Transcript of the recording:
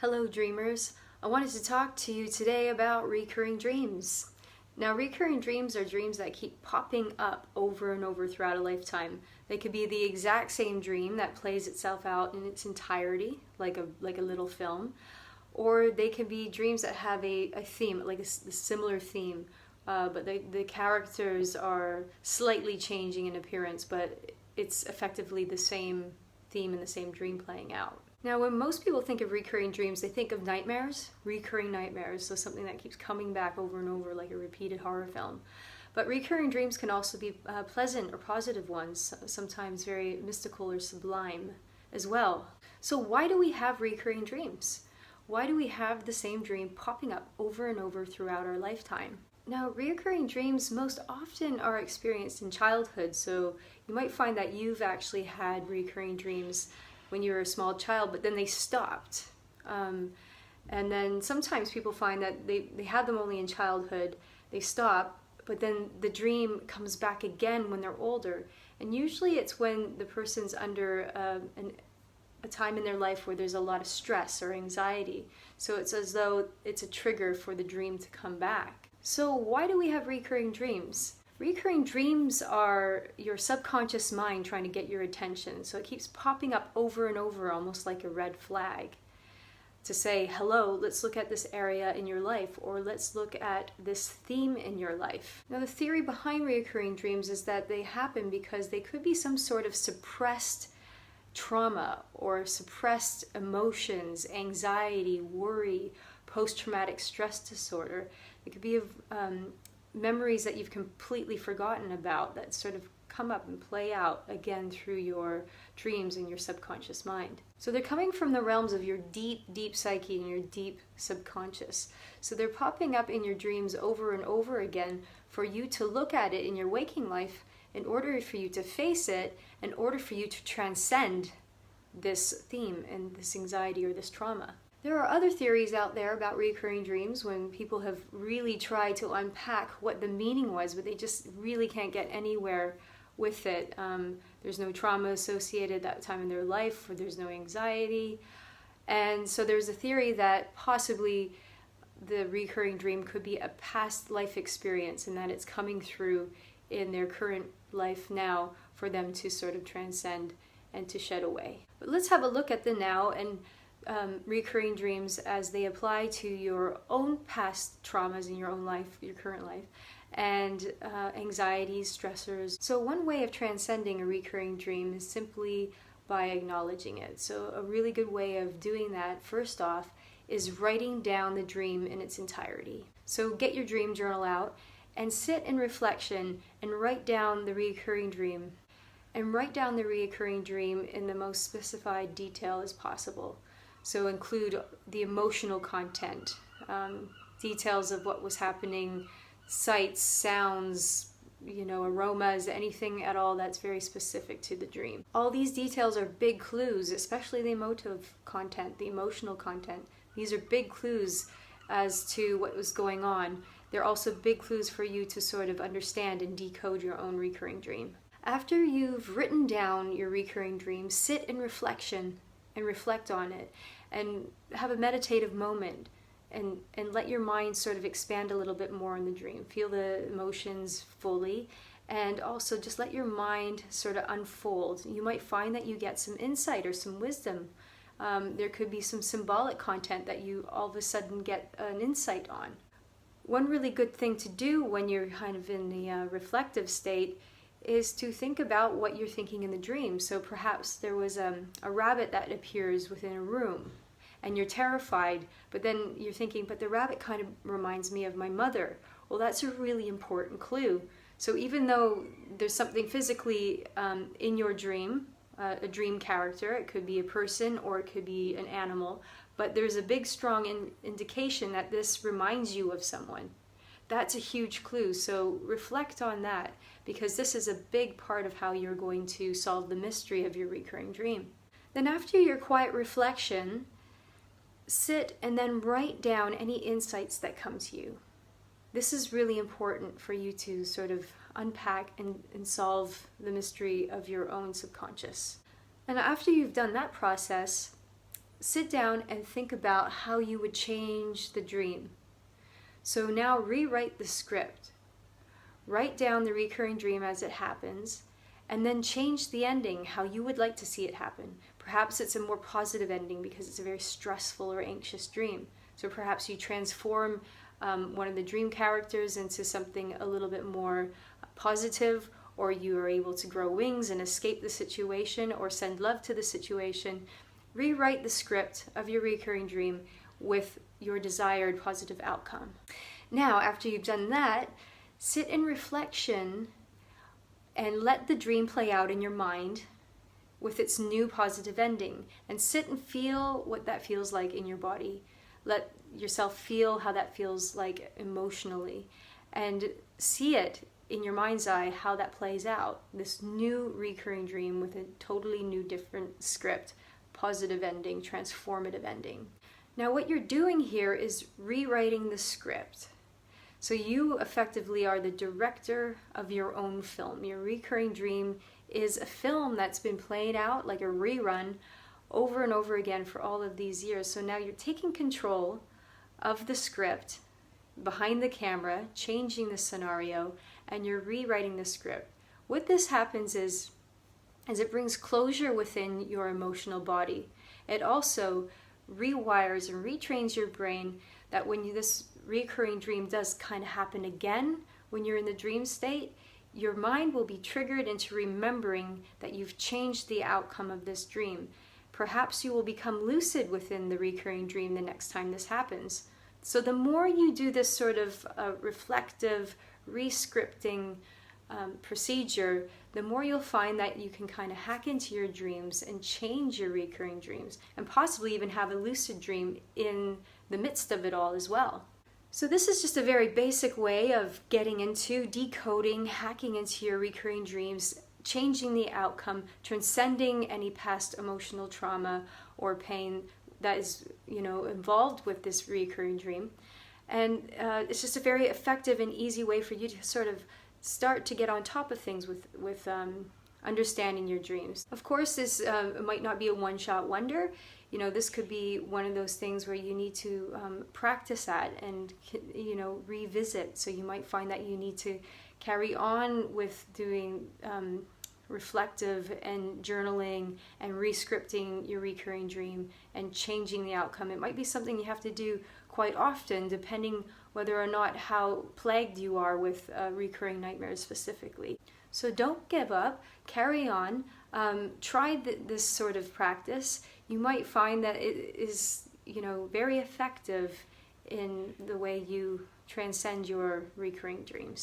Hello dreamers, I wanted to talk to you today about recurring dreams. Now recurring dreams are dreams that keep popping up over and over throughout a lifetime. They could be the exact same dream that plays itself out in its entirety, like a little film, or they can be dreams that have a theme, like a similar theme, but the characters are slightly changing in appearance, but it's effectively the same theme and the same dream playing out. Now, when most people think of recurring dreams, they think of nightmares, recurring nightmares, so something that keeps coming back over and over like a repeated horror film. But recurring dreams can also be pleasant or positive ones, sometimes very mystical or sublime as well. So why do we have recurring dreams? Why do we have the same dream popping up over and over throughout our lifetime? Now, recurring dreams most often are experienced in childhood, so you might find that you've actually had recurring dreams when you were a small child, but then they stopped. And then sometimes people find that they had them only in childhood, they stop, but then the dream comes back again when they're older. And usually it's when the person's under a time in their life where there's a lot of stress or anxiety. So it's as though it's a trigger for the dream to come back. So why do we have recurring dreams? Recurring dreams are your subconscious mind trying to get your attention. So it keeps popping up over and over, almost like a red flag, to say, hello, let's look at this area in your life, or let's look at this theme in your life. Now, the theory behind recurring dreams is that they happen because they could be some sort of suppressed trauma or suppressed emotions, anxiety, worry, post-traumatic stress disorder. It could be of memories that you've completely forgotten about that sort of come up and play out again through your dreams and your subconscious mind. So they're coming from the realms of your deep, deep psyche and your deep subconscious. So they're popping up in your dreams over and over again for you to look at it in your waking life in order for you to face it, in order for you to transcend this theme and this anxiety or this trauma. There are other theories out there about recurring dreams when people have really tried to unpack what the meaning was, but they just really can't get anywhere with it. There's no trauma associated at that time in their life, or there's no anxiety. And so there's a theory that possibly the recurring dream could be a past life experience and that it's coming through in their current life now for them to sort of transcend and to shed away. But let's have a look at the now and recurring dreams as they apply to your own past traumas in your own life, your current life, and anxieties, stressors. So one way of transcending a recurring dream is simply by acknowledging it. So a really good way of doing that, first off, is writing down the dream in its entirety. So get your dream journal out and sit in reflection and write down the recurring dream. And write down the recurring dream in the most specified detail as possible. So include the emotional content, details of what was happening, sights, sounds, aromas, anything at all that's very specific to the dream. All these details are big clues, especially the emotive content, the emotional content. These are big clues as to what was going on. They're also big clues for you to sort of understand and decode your own recurring dream. After you've written down your recurring dream, sit in reflection and reflect on it and have a meditative moment and let your mind sort of expand a little bit more in the dream. Feel the emotions fully and also just let your mind sort of unfold. You might find that you get some insight or some wisdom. There could be some symbolic content that you all of a sudden get an insight on. One really good thing to do when you're kind of in the reflective state is to think about what you're thinking in the dream. So perhaps there was a rabbit that appears within a room and you're terrified, but then you're thinking, but the rabbit kind of reminds me of my mother. Well, that's a really important clue. So even though there's something physically in your dream, a dream character, it could be a person or it could be an animal, but there's a big strong indication that this reminds you of someone. That's a huge clue, so reflect on that because this is a big part of how you're going to solve the mystery of your recurring dream. Then after your quiet reflection, sit and then write down any insights that come to you. This is really important for you to sort of unpack and solve the mystery of your own subconscious. And after you've done that process, sit down and think about how you would change the dream. So now rewrite the script. Write down the recurring dream as it happens, and then change the ending, how you would like to see it happen. Perhaps it's a more positive ending because it's a very stressful or anxious dream. So perhaps you transform one of the dream characters into something a little bit more positive, or you are able to grow wings and escape the situation or send love to the situation. Rewrite the script of your recurring dream with your desired positive outcome. Now, after you've done that, sit in reflection and let the dream play out in your mind with its new positive ending, and sit and feel what that feels like in your body. Let yourself feel how that feels like emotionally, and see it in your mind's eye how that plays out, this new recurring dream with a totally new different script, positive ending, transformative ending. Now what you're doing here is rewriting the script. So you effectively are the director of your own film. Your recurring dream is a film that's been played out like a rerun over and over again for all of these years. So now you're taking control of the script behind the camera, changing the scenario, and you're rewriting the script. What this happens is it brings closure within your emotional body. It also rewires and retrains your brain that when this recurring dream does kind of happen again, when you're in the dream state, your mind will be triggered into remembering that you've changed the outcome of this dream. Perhaps you will become lucid within the recurring dream the next time this happens. So the more you do this sort of reflective, re-scripting procedure, the more you'll find that you can kind of hack into your dreams and change your recurring dreams, and possibly even have a lucid dream in the midst of it all as well. So this is just a very basic way of getting into decoding, hacking into your recurring dreams, changing the outcome, transcending any past emotional trauma or pain that is, involved with this recurring dream. And it's just a very effective and easy way for you to sort of start to get on top of things with understanding your dreams. Of course, this might not be a one-shot wonder. This could be one of those things where you need to practice at and, revisit. So you might find that you need to carry on with doing reflective and journaling and re-scripting your recurring dream and changing the outcome. It might be something you have to do quite often, depending whether or not how plagued you are with recurring nightmares specifically. So don't give up, carry on, try this sort of practice. You might find that it is, very effective in the way you transcend your recurring dreams.